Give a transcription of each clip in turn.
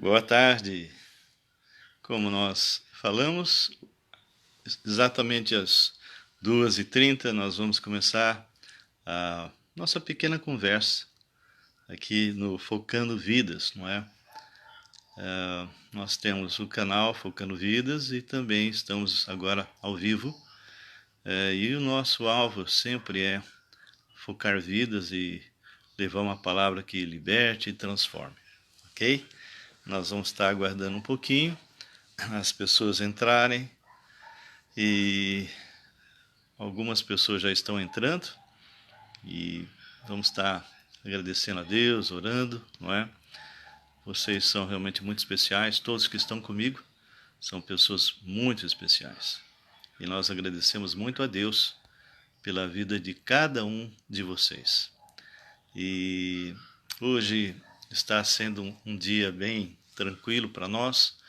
Boa tarde. Como nós falamos, exatamente às 2h30 nós vamos começar a nossa pequena conversa aqui no Focando Vidas, não é? Nós temos o canal Focando Vidas e também estamos agora ao vivo. E o nosso alvo sempre é focar vidas e levar uma palavra que liberte e transforme, ok? Nós vamos estar aguardando um pouquinho as pessoas entrarem e algumas pessoas já estão entrando e vamos estar agradecendo a Deus, orando, não é? Vocês são realmente muito especiais, todos que estão comigo são pessoas muito especiais. E nós agradecemos muito a Deus pela vida de cada um de vocês. E hoje está sendo um dia bem tranquilo para nós,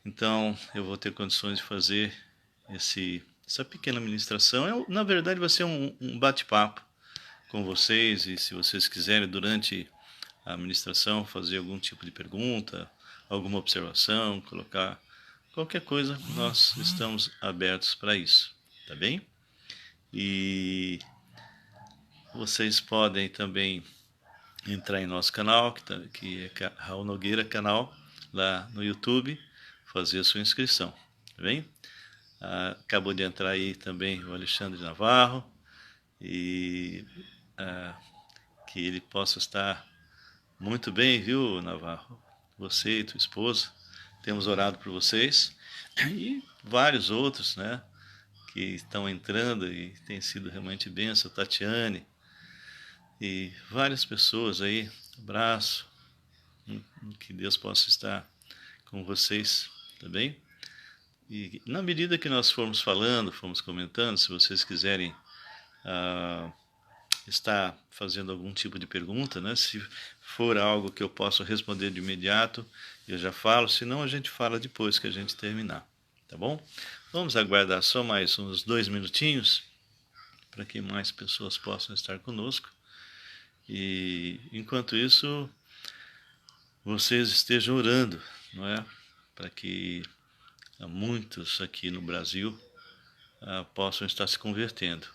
então eu vou ter condições de fazer essa pequena ministração. Na verdade vai ser um bate-papo com vocês, e se vocês quiserem durante a ministração fazer algum tipo de pergunta, alguma observação, colocar qualquer coisa, nós estamos abertos para isso, tá bem? E vocês podem também entrar em nosso canal, que é Raul Nogueira Canal, lá no YouTube, fazer a sua inscrição, tá bem? Acabou de entrar aí também o Alexandre Navarro, e que ele possa estar muito bem, viu, Navarro? Você e tua esposa, temos orado por vocês, e vários outros, né, que estão entrando e tem sido realmente bênção, Tatiane, e várias pessoas aí, abraço, que Deus possa estar com vocês, tá bem? E na medida que nós formos falando, formos comentando, se vocês quiserem estar fazendo algum tipo de pergunta, né? Se for algo que eu possa responder de imediato, eu já falo, senão a gente fala depois que a gente terminar, tá bom? Vamos aguardar só mais uns 2 minutinhos para que mais pessoas possam estar conosco. E enquanto isso, vocês estejam orando, não é? Para que muitos aqui no Brasil possam estar se convertendo.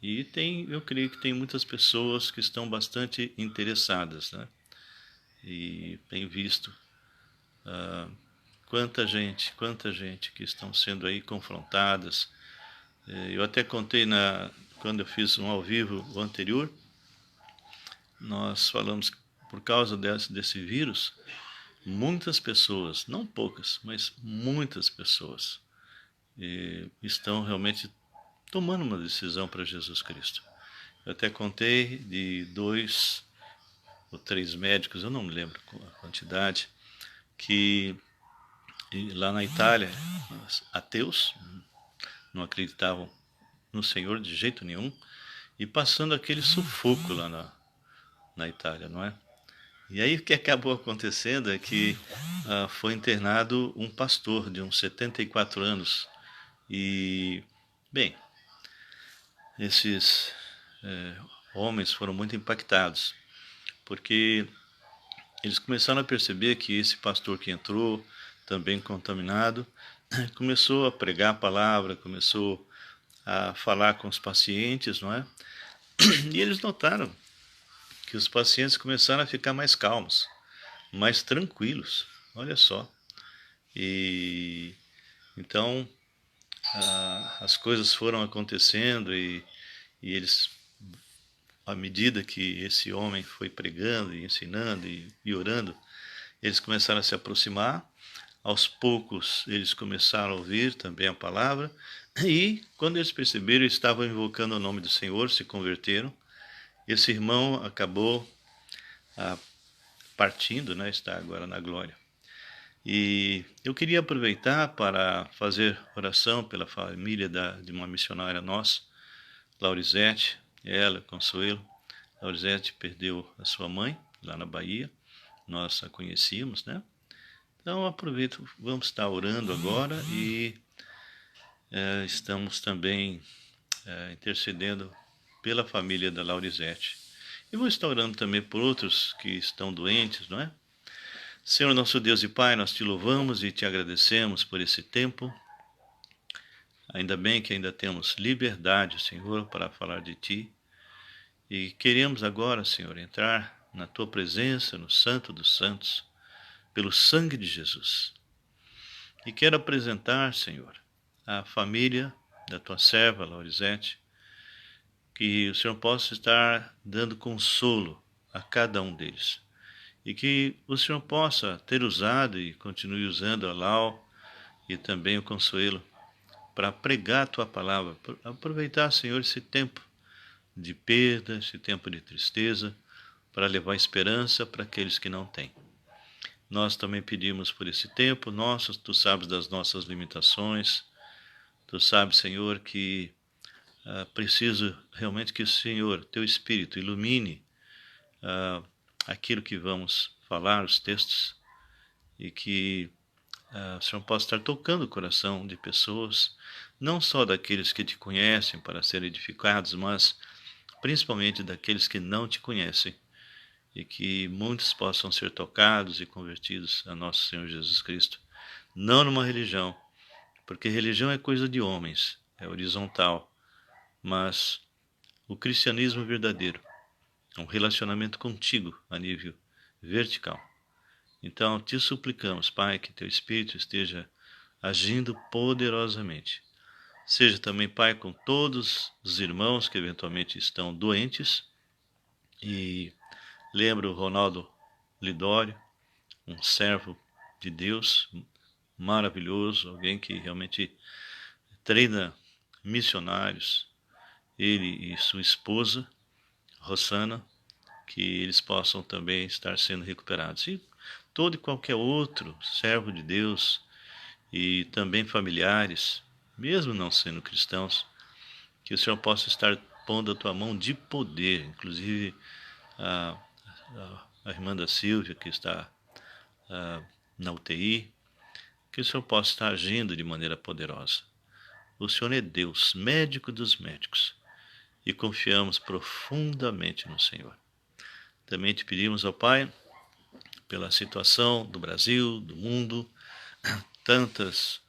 E eu creio que tem muitas pessoas que estão bastante interessadas, né? E tem visto quanta gente que estão sendo aí confrontadas. Eu até contei quando eu fiz um ao vivo o anterior, nós falamos que por causa desse vírus, muitas pessoas, não poucas, mas muitas pessoas estão realmente tomando uma decisão para Jesus Cristo. Eu até contei de 2 ou 3 médicos, eu não me lembro a quantidade, que lá na Itália, ateus, não acreditavam no Senhor de jeito nenhum, e passando aquele sufoco lá na Itália, não é? E aí o que acabou acontecendo é que foi internado um pastor de uns 74 anos. E, bem, esses homens foram muito impactados, porque eles começaram a perceber que esse pastor que entrou, também contaminado, começou a pregar a palavra, começou a falar com os pacientes, não é? E eles notaram que os pacientes começaram a ficar mais calmos, mais tranquilos, olha só. E então as coisas foram acontecendo e eles, à medida que esse homem foi pregando e ensinando e orando, eles começaram a se aproximar. Aos poucos eles começaram a ouvir também a palavra, e quando eles perceberam, eles estavam invocando o nome do Senhor, se converteram. Esse irmão acabou partindo, né, está agora na glória. E eu queria aproveitar para fazer oração pela família de uma missionária nossa, Laurizete, ela, Consuelo. Laurizete perdeu a sua mãe lá na Bahia, nós a conhecíamos, né? Então aproveito, vamos estar orando agora e estamos também intercedendo pela família da Laurizete. E vou estar orando também por outros que estão doentes, não é? Senhor nosso Deus e Pai, nós te louvamos e te agradecemos por esse tempo. Ainda bem que ainda temos liberdade, Senhor, para falar de ti. E queremos agora, Senhor, entrar na tua presença, no Santo dos Santos, pelo sangue de Jesus. E quero apresentar, Senhor, a família da tua serva, Laurisete, que o Senhor possa estar dando consolo a cada um deles. E que o Senhor possa ter usado e continue usando a Lau e também o Consuelo para pregar a tua palavra, aproveitar, Senhor, esse tempo de perda, esse tempo de tristeza, para levar esperança para aqueles que não têm. Nós também pedimos por esse tempo, tu sabes das nossas limitações, tu sabes, Senhor, que preciso realmente que o Senhor, teu Espírito, ilumine aquilo que vamos falar, os textos, e que o Senhor possa estar tocando o coração de pessoas, não só daqueles que te conhecem para serem edificados, mas principalmente daqueles que não te conhecem, e que muitos possam ser tocados e convertidos a nosso Senhor Jesus Cristo, não numa religião, porque religião é coisa de homens, é horizontal, mas o cristianismo verdadeiro é um relacionamento contigo a nível vertical. Então, te suplicamos, Pai, que teu Espírito esteja agindo poderosamente. Seja também, Pai, com todos os irmãos que eventualmente estão doentes. E lembra o Ronaldo Lidório, um servo de Deus maravilhoso, alguém que realmente treina missionários, ele e sua esposa, Rosana, que eles possam também estar sendo recuperados. E todo e qualquer outro servo de Deus e também familiares, mesmo não sendo cristãos, que o Senhor possa estar pondo a tua mão de poder, inclusive a irmã da Silvia, que está na UTI, que o Senhor possa estar agindo de maneira poderosa. O Senhor é Deus, médico dos médicos, e confiamos profundamente no Senhor. Também te pedimos, ó Pai, pela situação do Brasil, do mundo, tantas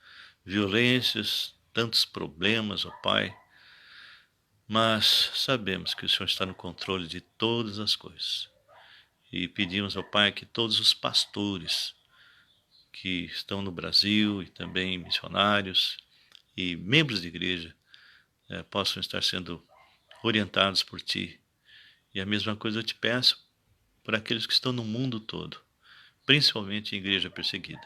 violências, tantos problemas, ó Pai, mas sabemos que o Senhor está no controle de todas as coisas. E pedimos ao Pai que todos os pastores que estão no Brasil e também missionários e membros de igreja possam estar sendo orientados por Ti. E a mesma coisa eu te peço para aqueles que estão no mundo todo, principalmente em igreja perseguida.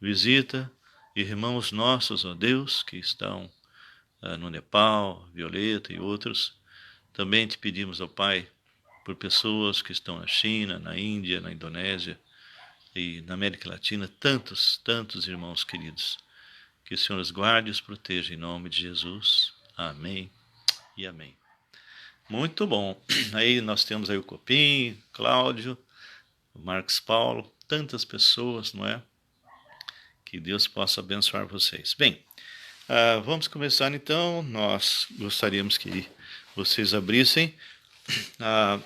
Visita irmãos nossos, ó Deus, que estão no Nepal, Violeta e outros. Também te pedimos, ó Pai, por pessoas que estão na China, na Índia, na Indonésia e na América Latina, tantos irmãos queridos. Que o Senhor os guarde e os proteja em nome de Jesus. Amém e amém. Muito bom. Aí nós temos aí o Copim, Cláudio, o Marcos Paulo, tantas pessoas, não é? Que Deus possa abençoar vocês. Bem, vamos começar então. Nós gostaríamos que vocês abrissem a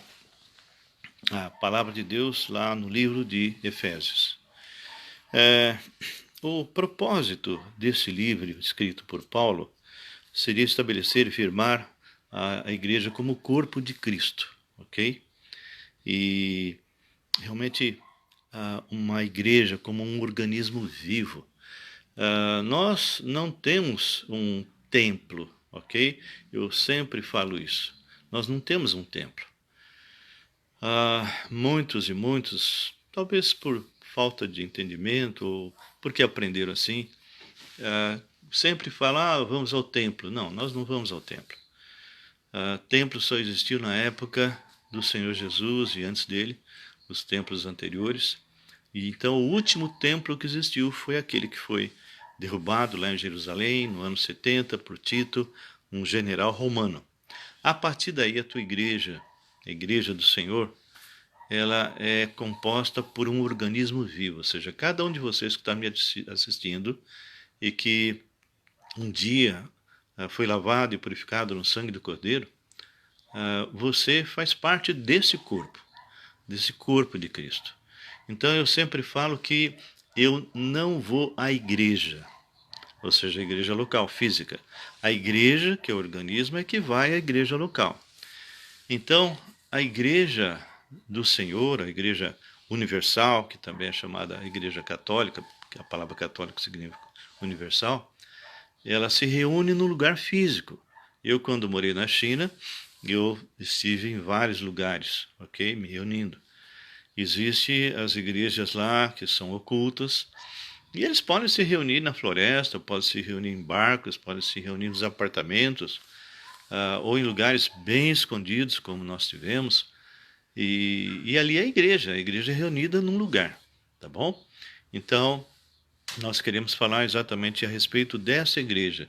palavra de Deus lá no livro de Efésios. O propósito desse livro, escrito por Paulo, seria estabelecer e firmar a igreja como corpo de Cristo, ok? E realmente uma igreja como um organismo vivo. Nós não temos um templo, ok? Eu sempre falo isso. Nós não temos um templo. Muitos e muitos, talvez por falta de entendimento ou porque aprenderam assim, sempre falam, vamos ao templo. Não, nós não vamos ao templo. Templo só existiu na época do Senhor Jesus e antes dele, os templos anteriores. E então o último templo que existiu foi aquele que foi derrubado lá em Jerusalém, no ano 70, por Tito, um general romano. A partir daí a tua igreja, a igreja do Senhor, ela é composta por um organismo vivo, ou seja, cada um de vocês que está me assistindo e que um dia foi lavado e purificado no sangue do Cordeiro, você faz parte desse corpo de Cristo. Então eu sempre falo que eu não vou à igreja, ou seja, a igreja local, física. A igreja, que é o organismo, é que vai à igreja local. Então, a igreja do Senhor, a igreja universal, que também é chamada igreja católica, que a palavra católica significa universal, ela se reúne no lugar físico. Eu, quando morei na China, eu estive em vários lugares, ok? Me reunindo. Existem as igrejas lá que são ocultas, e eles podem se reunir na floresta, podem se reunir em barcos, podem se reunir nos apartamentos, ou em lugares bem escondidos, como nós tivemos. E ali é a igreja é reunida num lugar, tá bom? Então, nós queremos falar exatamente a respeito dessa igreja,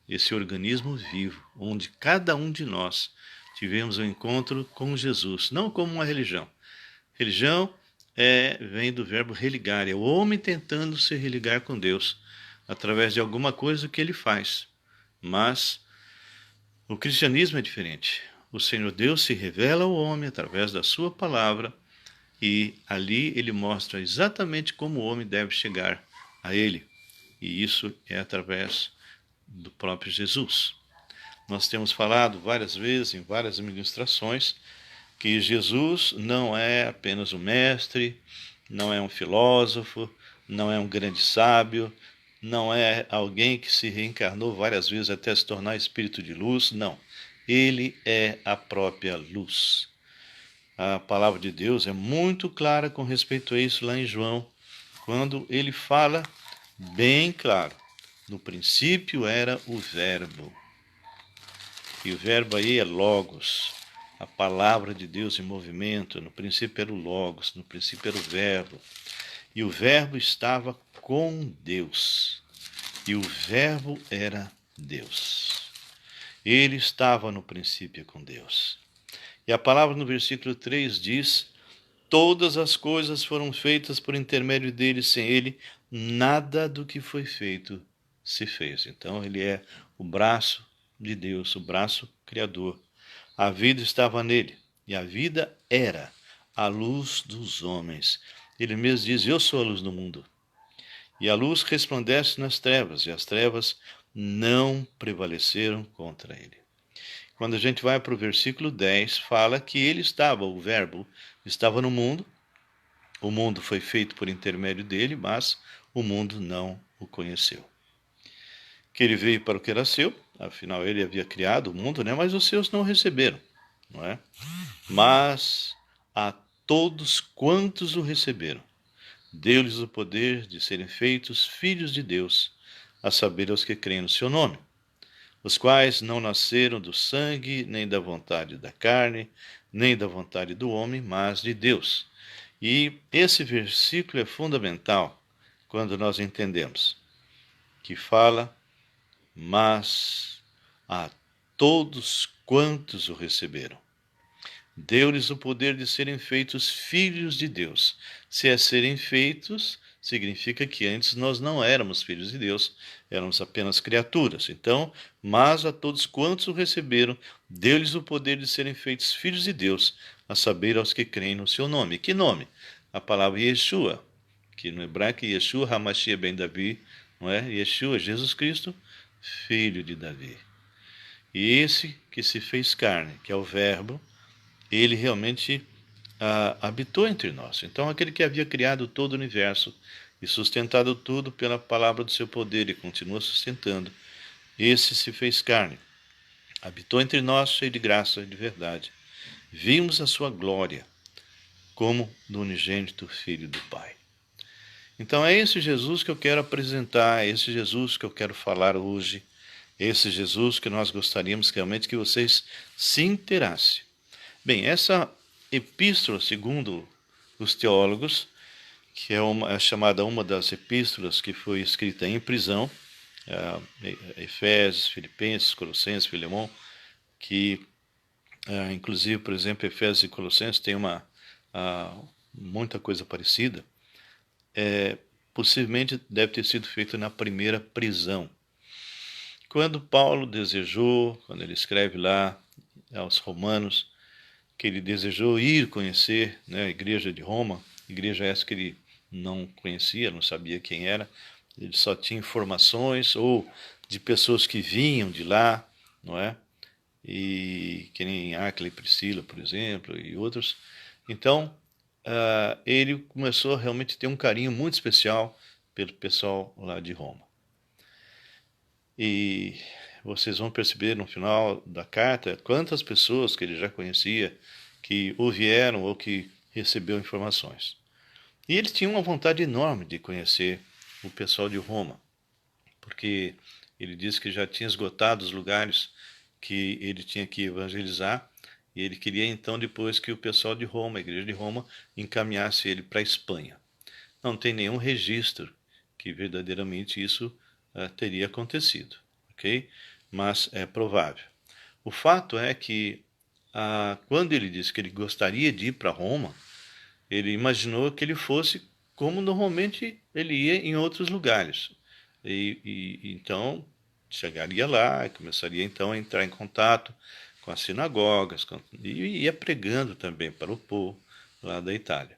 esse organismo vivo, onde cada um de nós tivemos um encontro com Jesus, não como uma religião. Religião vem do verbo religar, é o homem tentando se religar com Deus através de alguma coisa que ele faz. Mas o cristianismo é diferente. O Senhor Deus se revela ao homem através da sua palavra e ali ele mostra exatamente como o homem deve chegar a ele. E isso é através do próprio Jesus. Nós temos falado várias vezes, em várias ministrações, que Jesus não é apenas um mestre, não é um filósofo, não é um grande sábio, não é alguém que se reencarnou várias vezes até se tornar espírito de luz, não. Ele é a própria luz. A palavra de Deus é muito clara com respeito a isso lá em João, quando ele fala bem claro. No princípio era o Verbo. E o verbo aí é Logos, a palavra de Deus em movimento. No princípio era o Logos, no princípio era o Verbo. E o Verbo estava com Deus. E o Verbo era Deus. Ele estava no princípio com Deus. E a palavra no versículo 3 diz: todas as coisas foram feitas por intermédio dele, sem ele, nada do que foi feito se fez. Então ele é o braço de Deus, o braço criador. A vida estava nele, e a vida era a luz dos homens. Ele mesmo diz: eu sou a luz do mundo. E a luz resplandece nas trevas, e as trevas não prevaleceram contra ele. Quando a gente vai para o versículo 10, fala que ele estava, o verbo, estava no mundo. O mundo foi feito por intermédio dele, mas o mundo não o conheceu. Que ele veio para o que era seu, afinal ele havia criado o mundo, né? Mas os seus não receberam, não é? Mas a todos quantos o receberam, deu-lhes o poder de serem feitos filhos de Deus, a saber, aos que creem no seu nome, os quais não nasceram do sangue, nem da vontade da carne, nem da vontade do homem, mas de Deus. E esse versículo é fundamental quando nós entendemos que fala: mas a todos quantos o receberam, deu-lhes o poder de serem feitos filhos de Deus. Se é serem feitos, significa que antes nós não éramos filhos de Deus, éramos apenas criaturas. Então, mas a todos quantos o receberam, deu-lhes o poder de serem feitos filhos de Deus, a saber, aos que creem no seu nome. Que nome? A palavra Yeshua, que no hebraico Yeshua HaMashiach ben Davi, não é? Yeshua, Jesus Cristo, filho de Davi. E esse que se fez carne, que é o Verbo, ele realmente habitou entre nós. Então, aquele que havia criado todo o universo e sustentado tudo pela palavra do seu poder e continua sustentando, esse se fez carne, habitou entre nós, cheio de graça e de verdade. Vimos a sua glória como do unigênito Filho do Pai. Então é esse Jesus que eu quero apresentar, é esse Jesus que eu quero falar hoje, é esse Jesus que nós gostaríamos realmente que vocês se inteirassem. Bem, essa epístola, segundo os teólogos, que é chamada uma das epístolas que foi escrita em prisão, Efésios, Filipenses, Colossenses, Filemão, que inclusive, por exemplo, Efésios e Colossenses tem muita coisa parecida, possivelmente deve ter sido feito na primeira prisão. Quando Paulo desejou, quando ele escreve lá aos Romanos, que ele desejou ir conhecer, né, a igreja de Roma, igreja essa que ele não conhecia, não sabia quem era, ele só tinha informações ou de pessoas que vinham de lá, não é? E que nem Áquila e Priscila, por exemplo, e outros. Então, ele começou a realmente ter um carinho muito especial pelo pessoal lá de Roma. E vocês vão perceber no final da carta quantas pessoas que ele já conhecia que o vieram ou que recebeu informações. E ele tinha uma vontade enorme de conhecer o pessoal de Roma, porque ele disse que já tinha esgotado os lugares que ele tinha que evangelizar, e ele queria então depois que o pessoal de Roma, a igreja de Roma, encaminhasse ele para a Espanha. Não tem nenhum registro que verdadeiramente isso teria acontecido, ok? Mas é provável. O fato é que quando ele disse que ele gostaria de ir para Roma, ele imaginou que ele fosse como normalmente ele ia em outros lugares. Então chegaria lá e começaria então a entrar em contato com as sinagogas e ia pregando também para o povo lá da Itália.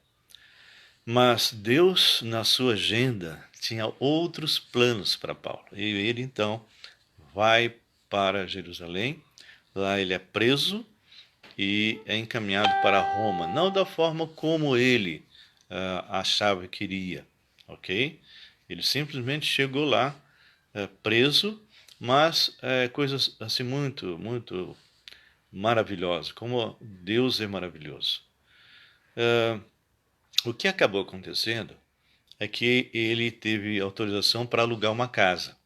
Mas Deus, na sua agenda, tinha outros planos para Paulo. E ele então vai para Jerusalém, lá ele é preso e é encaminhado para Roma, não da forma como ele achava que iria, ok? Ele simplesmente chegou lá preso, mas coisas assim muito maravilhosas, como Deus é maravilhoso. O que acabou acontecendo é que ele teve autorização para alugar uma casa.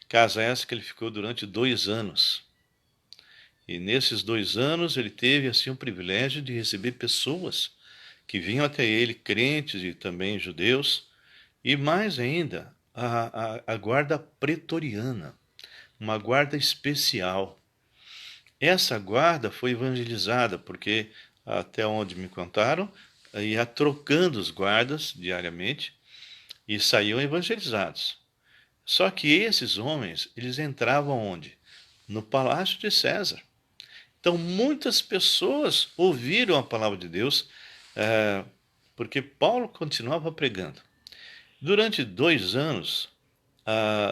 Casa essa que ele ficou durante 2 anos. E nesses 2 anos ele teve assim o privilégio de receber pessoas que vinham até ele, crentes e também judeus, e mais ainda, a guarda pretoriana, uma guarda especial. Essa guarda foi evangelizada, porque até onde me contaram, ia trocando os guardas diariamente e saíam evangelizados. Só que esses homens, eles entravam onde? No palácio de César. Então muitas pessoas ouviram a palavra de Deus, porque Paulo continuava pregando. Durante 2 anos,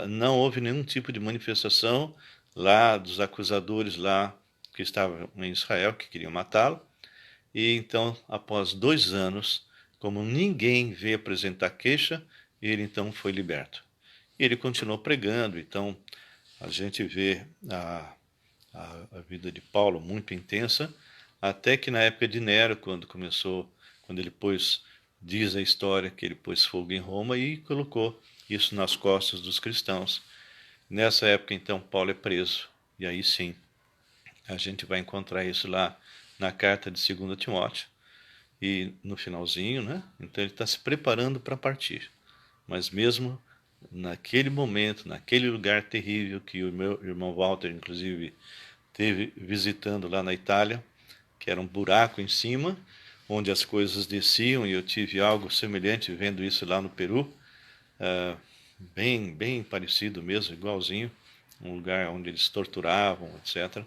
não houve nenhum tipo de manifestação lá dos acusadores lá que estavam em Israel, que queriam matá-lo. E então, após 2 anos, como ninguém veio apresentar queixa, ele então foi liberto. E ele continuou pregando. Então, a gente vê a vida de Paulo muito intensa, até que na época de Nero, quando ele diz a história que ele pôs fogo em Roma e colocou isso nas costas dos cristãos. Nessa época, então, Paulo é preso, e aí sim, a gente vai encontrar isso lá na carta de 2 Timóteo, e no finalzinho, né? Então ele está se preparando para partir. Mas mesmo naquele momento, naquele lugar terrível que o meu irmão Walter, inclusive, teve visitando lá na Itália, que era um buraco em cima, onde as coisas desciam, e eu tive algo semelhante vendo isso lá no Peru, bem parecido mesmo, igualzinho, um lugar onde eles torturavam, etc.,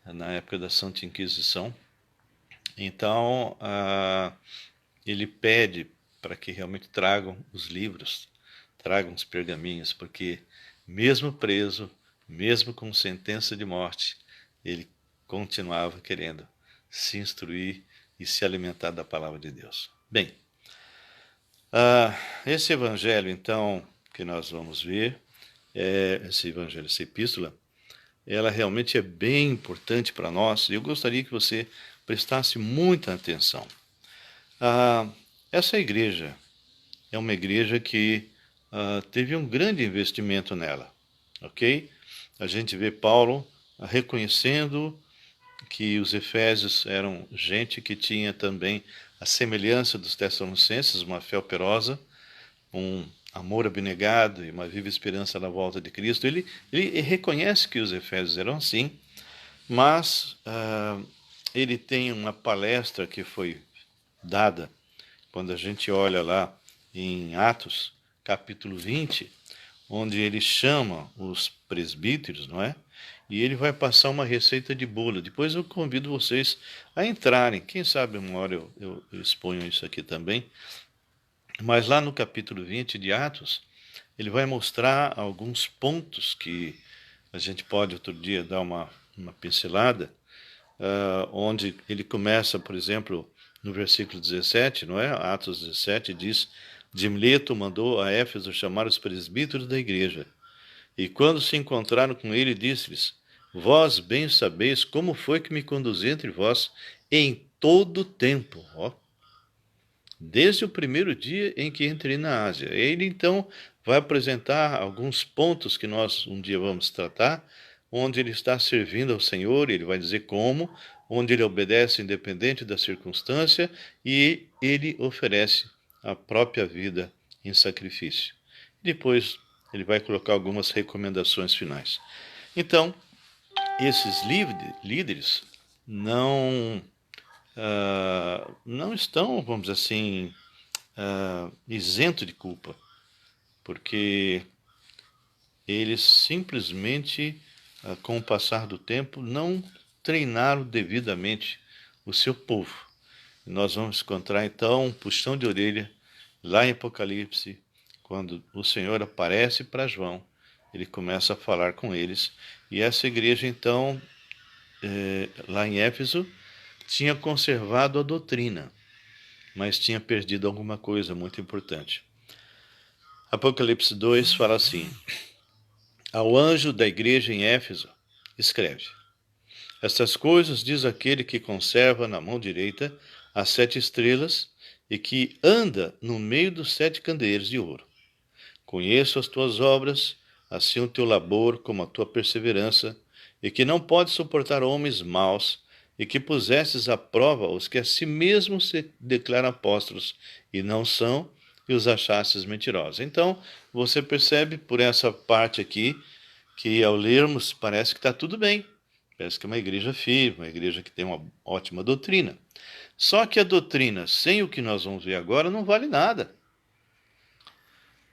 na época da Santa Inquisição. Então, ele pede para que realmente tragam os livros, tragam os pergaminhos, porque mesmo preso, mesmo com sentença de morte, ele continuava querendo se instruir e se alimentar da palavra de Deus. Bem, esse evangelho, então, que nós vamos ver, esse evangelho, essa epístola, ela realmente é bem importante para nós, e eu gostaria que você prestasse muita atenção. Essa igreja é uma igreja que teve um grande investimento nela, ok? A gente vê Paulo reconhecendo que os efésios eram gente que tinha também a semelhança dos tessalonicenses, uma fé operosa, um amor abnegado e uma viva esperança na volta de Cristo. Ele reconhece que os efésios eram assim, mas ele tem uma palestra que foi dada, quando a gente olha lá em Atos, capítulo 20, onde ele chama os presbíteros, não é? E ele vai passar uma receita de bolo. Depois eu convido vocês a entrarem. Quem sabe uma hora eu exponho isso aqui também. Mas lá no capítulo 20 de Atos, ele vai mostrar alguns pontos que a gente pode outro dia dar uma pincelada, onde ele começa, por exemplo, no versículo 17, não é? Atos 17 diz: de Mileto mandou a Éfeso chamar os presbíteros da igreja. E quando se encontraram com ele, disse-lhes: vós bem sabeis como foi que me conduzi entre vós em todo o tempo, ó, desde o primeiro dia em que entrei na Ásia. Ele então vai apresentar alguns pontos que nós um dia vamos tratar, onde ele está servindo ao Senhor, ele vai dizer como, onde ele obedece independente da circunstância e ele oferece a própria vida em sacrifício. Depois ele vai colocar algumas recomendações finais. Então, esses líderes não estão, vamos dizer assim, isento de culpa, porque eles simplesmente, com o passar do tempo, não treinaram devidamente o seu povo. E nós vamos encontrar então um puxão de orelha lá em Apocalipse, quando o Senhor aparece para João, ele começa a falar com eles, e essa igreja então, lá em Éfeso, tinha conservado a doutrina, mas tinha perdido alguma coisa muito importante. Apocalipse 2 fala assim: ao anjo da igreja em Éfeso, escreve: estas coisas diz aquele que conserva na mão direita as 7 estrelas e que anda no meio dos 7 candeeiros de ouro. Conheço as tuas obras, assim o teu labor como a tua perseverança, e que não podes suportar homens maus, e que pusestes à prova os que a si mesmos se declaram apóstolos e não são, e os achastes mentirosos. Então, você percebe por essa parte aqui, que ao lermos parece que está tudo bem. Parece que é uma igreja firme, uma igreja que tem uma ótima doutrina. Só que a doutrina, sem o que nós vamos ver agora, não vale nada.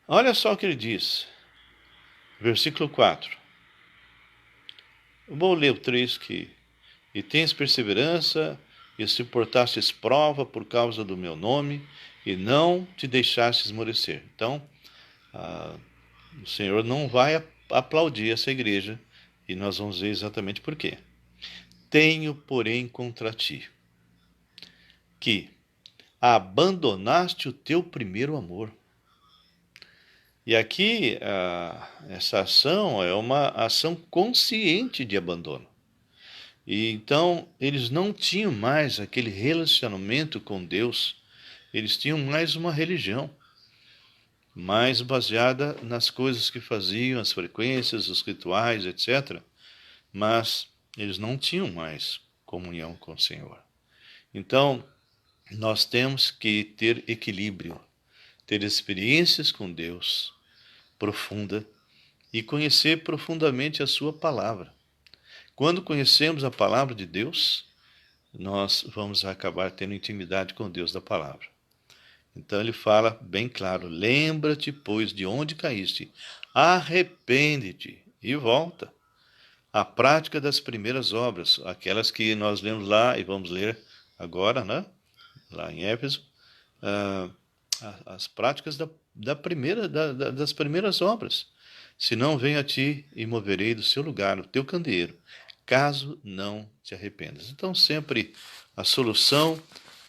Olha só o que ele diz, versículo 4. Eu vou ler o 3 que... E tens perseverança, e suportastes prova por causa do meu nome, e não te deixastes esmorecer. Então, o Senhor não vai aplaudir essa igreja, e nós vamos ver exatamente por quê. Tenho, porém, contra ti, que abandonaste o teu primeiro amor. E aqui, essa ação é uma ação consciente de abandono. E então, eles não tinham mais aquele relacionamento com Deus, eles tinham mais uma religião, mais baseada nas coisas que faziam, as frequências, os rituais, etc. Mas eles não tinham mais comunhão com o Senhor. Então, nós temos que ter equilíbrio, ter experiências com Deus profunda e conhecer profundamente a sua palavra. Quando conhecemos a palavra de Deus, nós vamos acabar tendo intimidade com Deus da palavra. Então ele fala bem claro: lembra-te, pois, de onde caíste, arrepende-te e volta à prática das primeiras obras, aquelas que nós lemos lá e vamos ler agora, né? Lá em Éfeso, as práticas das primeiras obras. Se não, venho a ti e moverei do seu lugar o teu candeeiro, caso não te arrependas. Então, sempre a solução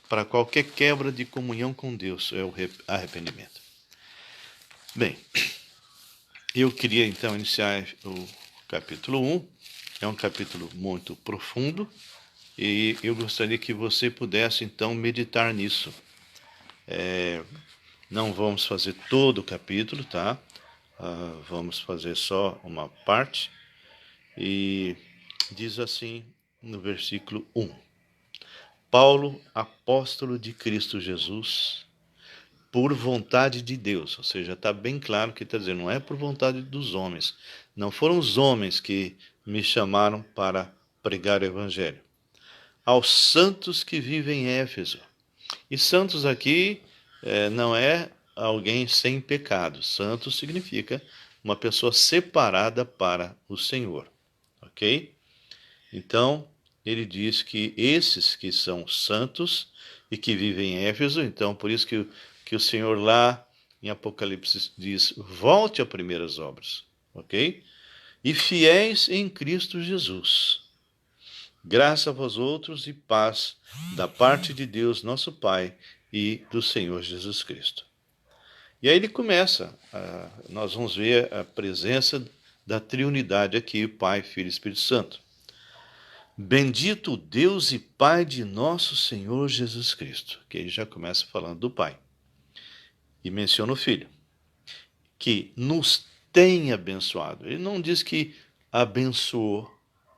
para qualquer quebra de comunhão com Deus é o arrependimento. Bem, eu queria então iniciar o capítulo 1. É um capítulo muito profundo e eu gostaria que você pudesse então meditar nisso. Não vamos fazer todo o capítulo, tá? Vamos fazer só uma parte. E diz assim no versículo 1: Paulo, apóstolo de Cristo Jesus, por vontade de Deus. Ou seja, está bem claro que está dizendo, não é por vontade dos homens. Não foram os homens que me chamaram para pregar o evangelho. Aos santos que vivem em Éfeso. E santos aqui não é alguém sem pecado. Santo significa uma pessoa separada para o Senhor, ok? Então, ele diz que esses que são santos e que vivem em Éfeso, então por isso que o Senhor lá em Apocalipse diz, volte a primeiras obras, ok? E fiéis em Cristo Jesus. Graça a vós outros e paz da parte de Deus, nosso Pai, e do Senhor Jesus Cristo. E aí ele começa, nós vamos ver a presença da Trindade aqui, Pai, Filho e Espírito Santo. Bendito Deus e Pai de nosso Senhor Jesus Cristo, que ele já começa falando do Pai. E menciona o Filho, que nos tem abençoado. Ele não diz que abençoou,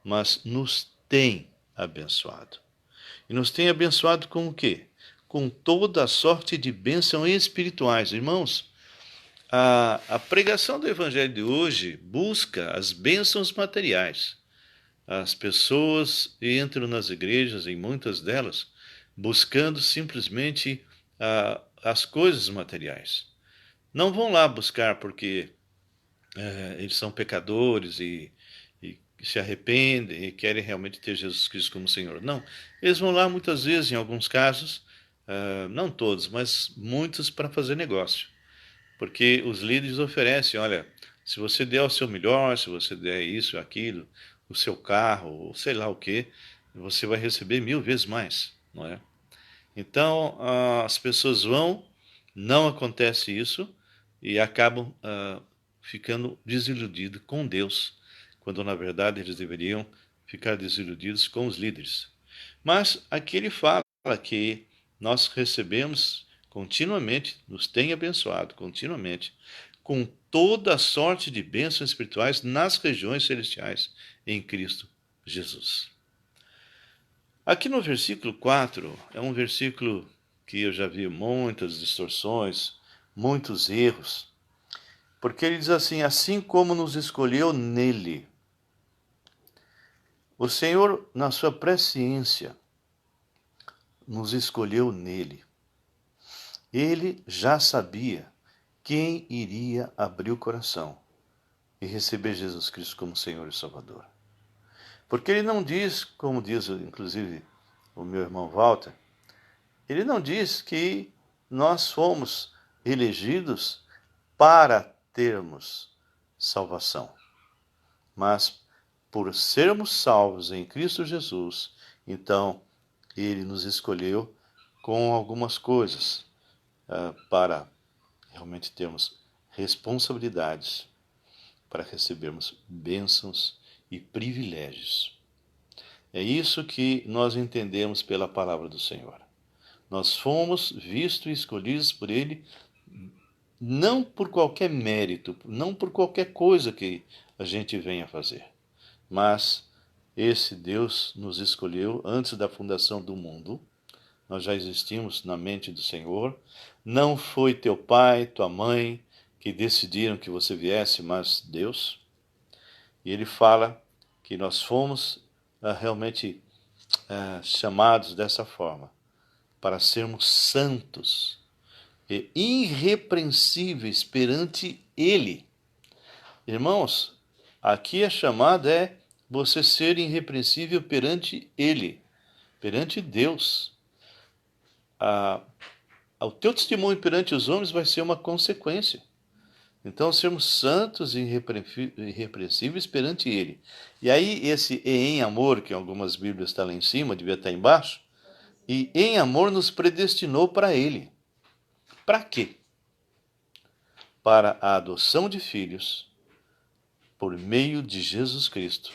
mas nos tem abençoado. E nos tem abençoado com o quê? Com toda a sorte de bênçãos espirituais. Irmãos, a pregação do Evangelho de hoje busca as bênçãos materiais. As pessoas entram nas igrejas, em muitas delas, buscando simplesmente as coisas materiais. Não vão lá buscar porque eles são pecadores e se arrependem e querem realmente ter Jesus Cristo como Senhor. Não, eles vão lá muitas vezes, em alguns casos, não todos, mas muitos para fazer negócio. Porque os líderes oferecem, olha, se você der o seu melhor, se você der isso, aquilo, o seu carro, ou sei lá o que, você vai receber 1000 vezes mais, não é? Então, as pessoas vão, não acontece isso, e acabam ficando desiludidos com Deus, quando na verdade eles deveriam ficar desiludidos com os líderes. Mas aqui ele fala que nós recebemos continuamente, nos tem abençoado continuamente, com toda a sorte de bênçãos espirituais nas regiões celestiais em Cristo Jesus. Aqui no versículo 4, é um versículo que eu já vi muitas distorções, muitos erros, porque ele diz assim como nos escolheu nele. O Senhor, na sua presciência, nos escolheu nele. Ele já sabia quem iria abrir o coração e receber Jesus Cristo como Senhor e Salvador. Porque ele não diz, como diz inclusive o meu irmão Walter, ele não diz que nós fomos elegidos para termos salvação, mas por sermos salvos em Cristo Jesus, então ele nos escolheu com algumas coisas para realmente termos responsabilidades, para recebermos bênçãos e privilégios. É isso que nós entendemos pela palavra do Senhor. Nós fomos vistos e escolhidos por Ele, não por qualquer mérito, não por qualquer coisa que a gente venha fazer, mas esse Deus nos escolheu antes da fundação do mundo. Nós já existimos na mente do Senhor. Não foi teu pai, tua mãe que decidiram que você viesse, mas Deus. E ele fala que nós fomos realmente chamados dessa forma, para sermos santos e irrepreensíveis perante Ele. Irmãos, aqui a chamada é você ser irrepreensível perante Ele, perante Deus. O teu testemunho perante os homens vai ser uma consequência. Então, sermos santos e irrepreensíveis perante Ele. E aí, esse "e em amor", que em algumas Bíblias está lá em cima, devia estar embaixo, e em amor nos predestinou para Ele. Para quê? Para a adoção de filhos, por meio de Jesus Cristo,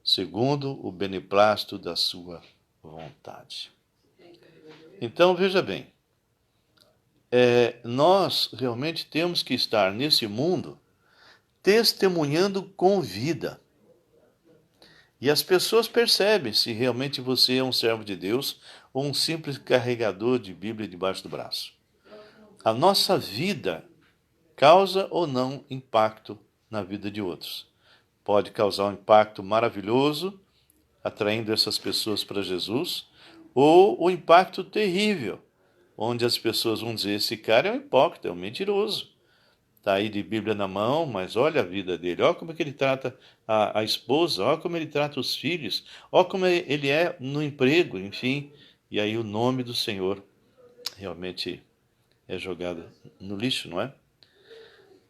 segundo o beneplácito da sua vontade. Então, veja bem, nós realmente temos que estar nesse mundo testemunhando com vida. E as pessoas percebem se realmente você é um servo de Deus ou um simples carregador de Bíblia debaixo do braço. A nossa vida causa ou não impacto na vida de outros. Pode causar um impacto maravilhoso, atraindo essas pessoas para Jesus, ou o impacto terrível, onde as pessoas vão dizer, esse cara é um hipócrita, é um mentiroso. está aí de Bíblia na mão, mas olha a vida dele, olha como é que ele trata a esposa, olha como ele trata os filhos, olha como ele é no emprego, enfim. E aí o nome do Senhor realmente é jogado no lixo, não é?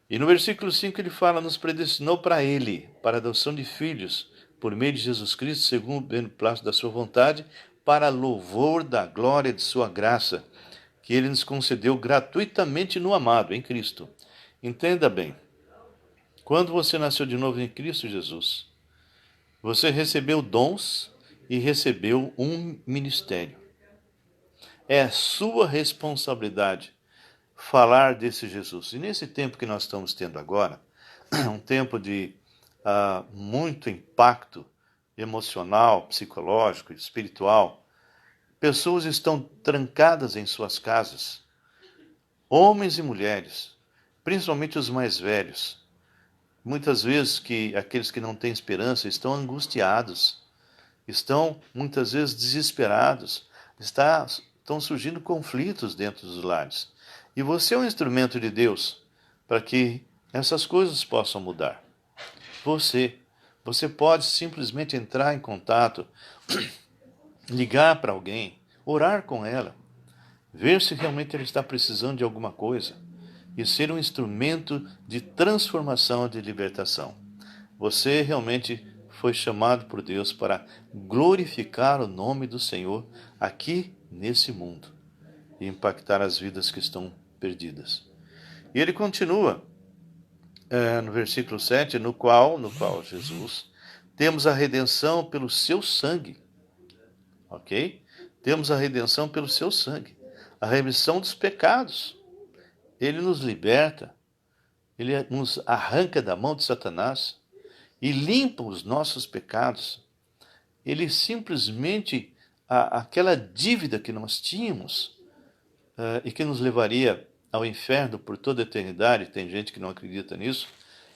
E no versículo 5 ele fala, nos predestinou para ele, para a adoção de filhos, por meio de Jesus Cristo, segundo o beneplácito da sua vontade, para louvor da glória de sua graça, que ele nos concedeu gratuitamente no amado, em Cristo. Entenda bem, quando você nasceu de novo em Cristo Jesus, você recebeu dons e recebeu um ministério. É sua responsabilidade falar desse Jesus. E nesse tempo que nós estamos tendo agora, um tempo de muito impacto emocional, psicológico, espiritual, pessoas estão trancadas em suas casas, homens e mulheres, principalmente os mais velhos. Muitas vezes que aqueles que não têm esperança estão angustiados, estão muitas vezes desesperados, estão surgindo conflitos dentro dos lares. E você é um instrumento de Deus para que essas coisas possam mudar. Você pode simplesmente entrar em contato, ligar para alguém, orar com ela, ver se realmente ela está precisando de alguma coisa e ser um instrumento de transformação, de libertação. Você realmente foi chamado por Deus para glorificar o nome do Senhor aqui nesse mundo e impactar as vidas que estão perdidas. E ele continua no versículo 7, no qual Jesus, temos a redenção pelo seu sangue, ok? Temos a redenção pelo seu sangue, a remissão dos pecados. Ele nos liberta, ele nos arranca da mão de Satanás e limpa os nossos pecados. Ele simplesmente, aquela dívida que nós tínhamos e que nos levaria ao inferno por toda a eternidade, tem gente que não acredita nisso,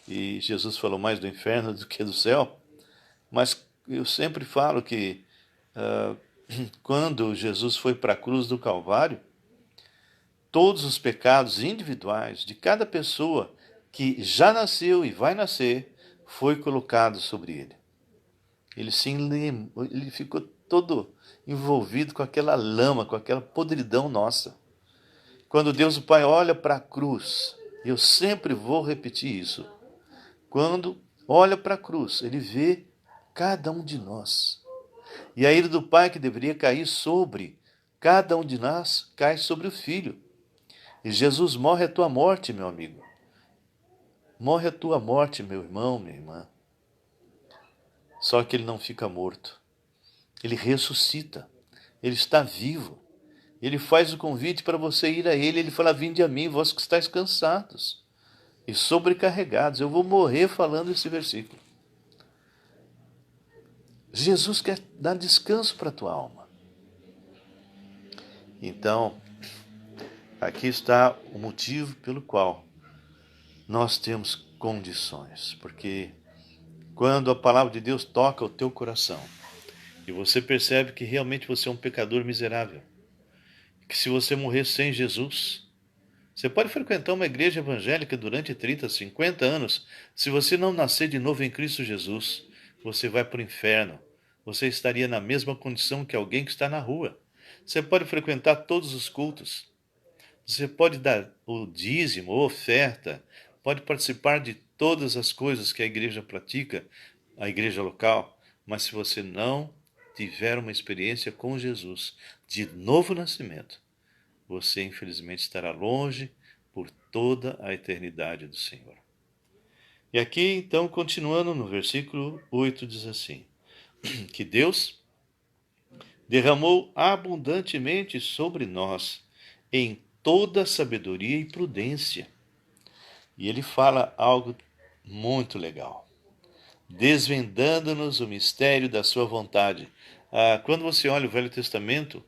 e Jesus falou mais do inferno do que do céu, mas eu sempre falo que quando Jesus foi para a cruz do Calvário, todos os pecados individuais de cada pessoa que já nasceu e vai nascer, foi colocado sobre ele. Ele ficou todo envolvido com aquela lama, com aquela podridão nossa. Quando Deus o Pai olha para a cruz, eu sempre vou repetir isso. Quando olha para a cruz, ele vê cada um de nós. E a ira do Pai que deveria cair sobre cada um de nós, cai sobre o Filho. E Jesus morre a tua morte, meu amigo. Morre a tua morte, meu irmão, minha irmã. Só que ele não fica morto. Ele ressuscita. Ele está vivo. Ele faz o convite para você ir a ele. Ele fala, vinde a mim, vós que estáis cansados e sobrecarregados. Eu vou morrer falando esse versículo. Jesus quer dar descanso para a tua alma. Então, aqui está o motivo pelo qual nós temos condições. Porque quando a palavra de Deus toca o teu coração e você percebe que realmente você é um pecador miserável, que se você morrer sem Jesus, você pode frequentar uma igreja evangélica durante 30, 50 anos, se você não nascer de novo em Cristo Jesus, você vai para o inferno. Você estaria na mesma condição que alguém que está na rua. Você pode frequentar todos os cultos. Você pode dar o dízimo, a oferta, pode participar de todas as coisas que a igreja pratica, a igreja local, mas se você não tiver uma experiência com Jesus de novo nascimento, você infelizmente estará longe por toda a eternidade do Senhor. E aqui então, continuando no versículo 8, diz assim, que Deus derramou abundantemente sobre nós em toda sabedoria e prudência. E ele fala algo muito legal, desvendando-nos o mistério da sua vontade. Quando você olha o Velho Testamento,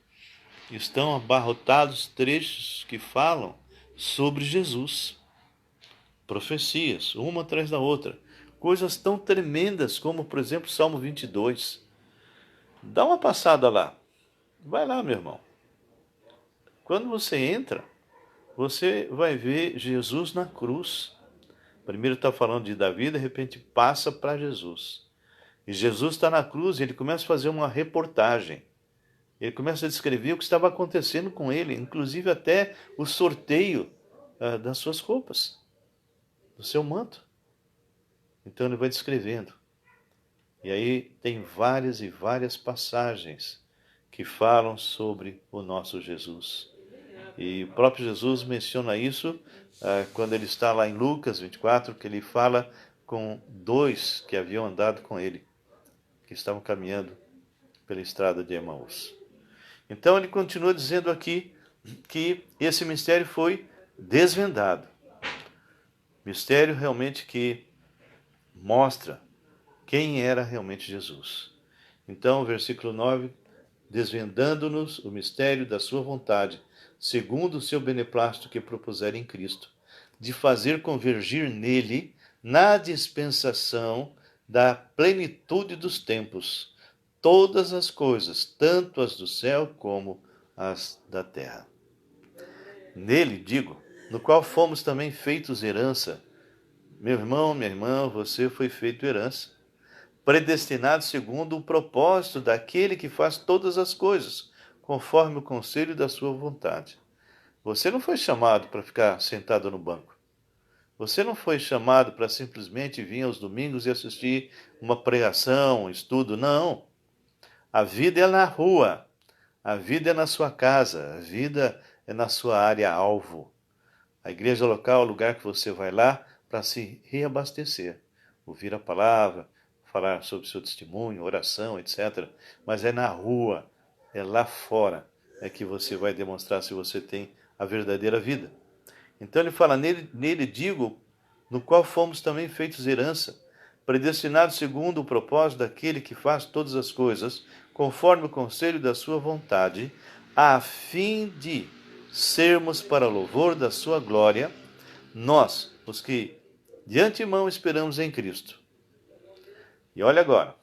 estão abarrotados trechos que falam sobre Jesus. Profecias, uma atrás da outra. Coisas tão tremendas como, por exemplo, Salmo 22. Dá uma passada lá. Vai lá, meu irmão. Quando você entra, você vai ver Jesus na cruz. Primeiro está falando de Davi, de repente passa para Jesus. E Jesus está na cruz e ele começa a fazer uma reportagem. Ele começa a descrever o que estava acontecendo com ele, inclusive até o sorteio das suas roupas, do seu manto. Então ele vai descrevendo. E aí tem várias e várias passagens que falam sobre o nosso Jesus. E o próprio Jesus menciona isso quando ele está lá em Lucas 24, que ele fala com dois que haviam andado com ele, que estavam caminhando pela estrada de Emaús. Então ele continua dizendo aqui que esse mistério foi desvendado. Mistério realmente que mostra quem era realmente Jesus. Então, versículo 9, desvendando-nos o mistério da sua vontade, segundo o seu beneplácito que propuser em Cristo, de fazer convergir nele, na dispensação da plenitude dos tempos, todas as coisas, tanto as do céu como as da terra. Nele, digo, no qual fomos também feitos herança. Meu irmão, minha irmã, você foi feito herança, predestinado segundo o propósito daquele que faz todas as coisas, conforme o conselho da sua vontade. Você não foi chamado para ficar sentado no banco. Você não foi chamado para simplesmente vir aos domingos e assistir uma pregação, um estudo. Não. A vida é na rua. A vida é na sua casa. A vida é na sua área-alvo. A igreja local é o lugar que você vai lá para se reabastecer. Ouvir a palavra, falar sobre seu testemunho, oração, etc. Mas é na rua, é lá fora, é que você vai demonstrar se você tem a verdadeira vida. Então ele fala, nele digo, no qual fomos também feitos herança, predestinados segundo o propósito daquele que faz todas as coisas, conforme o conselho da sua vontade, a fim de sermos para louvor da sua glória, nós, os que de antemão esperamos em Cristo. E olha agora,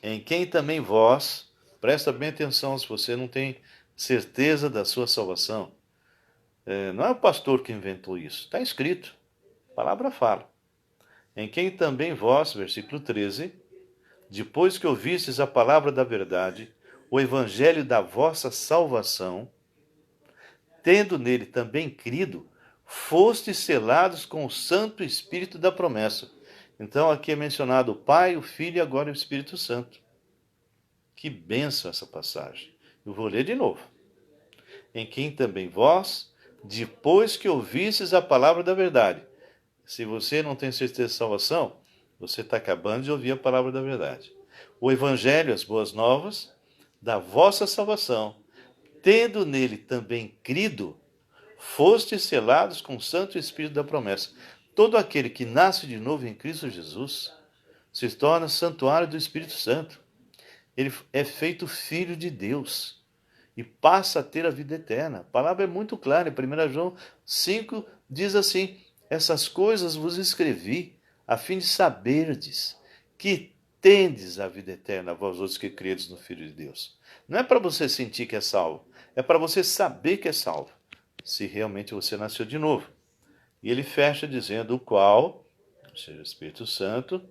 em quem também vós, presta bem atenção se você não tem certeza da sua salvação. Não é o pastor que inventou isso, está escrito, a palavra fala. Em quem também vós, versículo 13, depois que ouvistes a palavra da verdade, o evangelho da vossa salvação, tendo nele também crido, fostes selados com o Santo Espírito da promessa. Então aqui é mencionado o Pai, o Filho e agora o Espírito Santo. Que bênção essa passagem. Eu vou ler de novo. Em quem também vós, depois que ouvistes a palavra da verdade. Se você não tem certeza de salvação, você está acabando de ouvir a palavra da verdade. O Evangelho, as boas novas, da vossa salvação, tendo nele também crido, fostes selados com o Santo Espírito da promessa. Todo aquele que nasce de novo em Cristo Jesus se torna santuário do Espírito Santo. Ele é feito filho de Deus e passa a ter a vida eterna. A palavra é muito clara. Em 1 João 5 diz assim, essas coisas vos escrevi, a fim de saberdes que tendes a vida eterna, vós outros que credes no Filho de Deus. Não é para você sentir que é salvo, é para você saber que é salvo, se realmente você nasceu de novo. E ele fecha dizendo, o qual, ou seja, o Espírito Santo,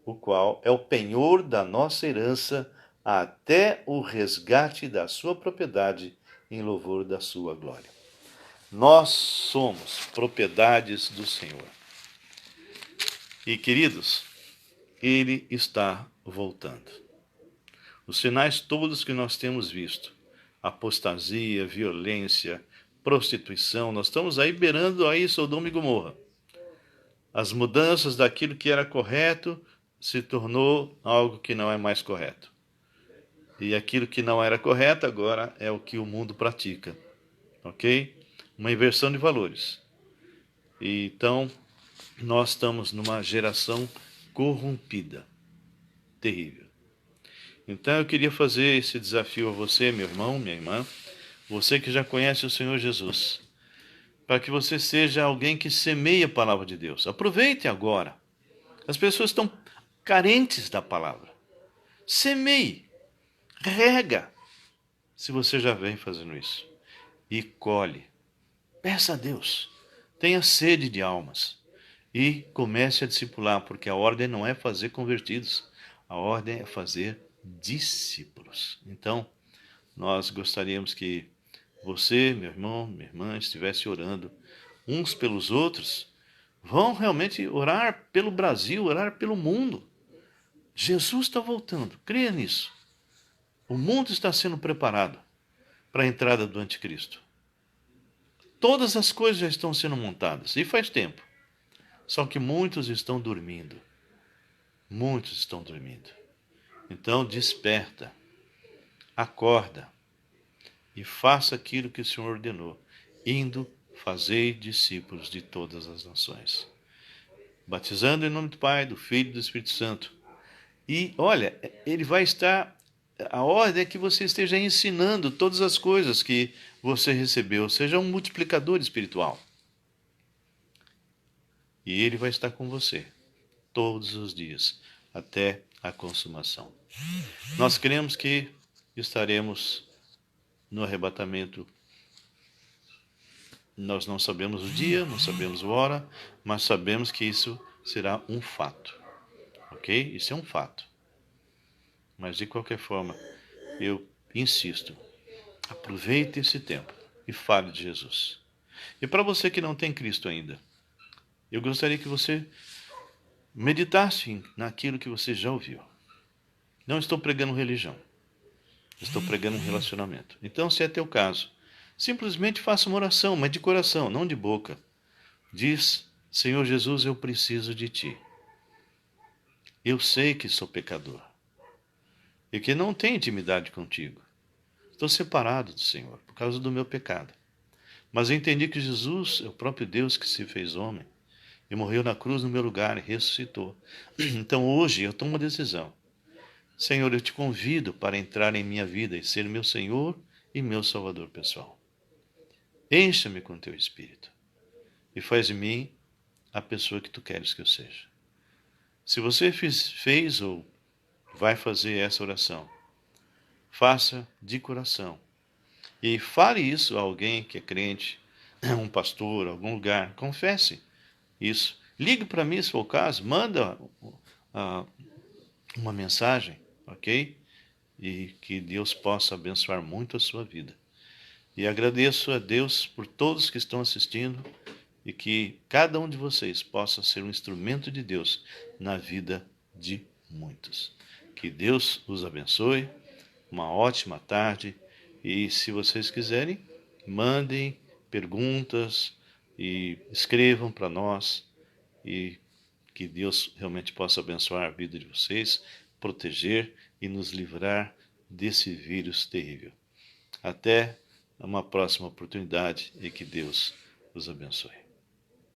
o qual é o penhor da nossa herança até o resgate da sua propriedade em louvor da sua glória. Nós somos propriedades do Senhor. E, queridos, Ele está voltando. Os sinais todos que nós temos visto, apostasia, violência, prostituição, nós estamos aí beirando aí Sodoma e Gomorra. As mudanças daquilo que era correto se tornou algo que não é mais correto. E aquilo que não era correto agora é o que o mundo pratica. Ok? Uma inversão de valores. E, então, nós estamos numa geração corrompida. Terrível. Então eu queria fazer esse desafio a você, meu irmão, minha irmã, você que já conhece o Senhor Jesus, para que você seja alguém que semeie a palavra de Deus. Aproveite agora. As pessoas estão carentes da palavra. Semeie, rega, se você já vem fazendo isso. E colhe. Peça a Deus. Tenha sede de almas. e comece a discipular, porque a ordem não é fazer convertidos, a ordem é fazer discípulos. Então, nós gostaríamos que você, meu irmão, minha irmã, estivesse orando uns pelos outros. Vão realmente orar pelo Brasil, orar pelo mundo. Jesus está voltando, creia nisso. O mundo está sendo preparado para a entrada do anticristo. Todas as coisas já estão sendo montadas, e faz tempo. Só que muitos estão dormindo. Muitos estão dormindo. Então desperta, acorda e faça aquilo que o Senhor ordenou, indo fazei discípulos de todas as nações, batizando em nome do Pai, do Filho e do Espírito Santo. E olha, ele vai estar, a ordem é que você esteja ensinando todas as coisas que você recebeu, seja um multiplicador espiritual. E ele vai estar com você todos os dias, até a consumação. Nós cremos que estaremos no arrebatamento. Nós não sabemos o dia, não sabemos a hora, mas sabemos que isso será um fato. Ok? Isso é um fato. Mas de qualquer forma, eu insisto, aproveite esse tempo e fale de Jesus. E para você que não tem Cristo ainda, eu gostaria que você meditasse naquilo que você já ouviu. Não estou pregando religião, estou pregando um relacionamento. Então, se é teu caso, simplesmente faça uma oração, mas de coração, não de boca. Diz: Senhor Jesus, eu preciso de Ti. Eu sei que sou pecador e que não tenho intimidade contigo. Estou separado do Senhor por causa do meu pecado. Mas eu entendi que Jesus é o próprio Deus que se fez homem e morreu na cruz no meu lugar e ressuscitou. Então hoje eu tomo uma decisão. Senhor, eu te convido para entrar em minha vida e ser meu Senhor e meu Salvador pessoal. Encha-me com teu Espírito e faz de mim a pessoa que tu queres que eu seja. Se você fez ou vai fazer essa oração, faça de coração. E fale isso a alguém que é crente, um pastor, algum lugar. Confesse isso. Ligue para mim se for o caso, manda uma mensagem, ok? E que Deus possa abençoar muito a sua vida. E agradeço a Deus por todos que estão assistindo e que cada um de vocês possa ser um instrumento de Deus na vida de muitos. Que Deus os abençoe, uma ótima tarde e se vocês quiserem, mandem perguntas e escrevam para nós e que Deus realmente possa abençoar a vida de vocês, proteger e nos livrar desse vírus terrível. Até uma próxima oportunidade e que Deus os abençoe.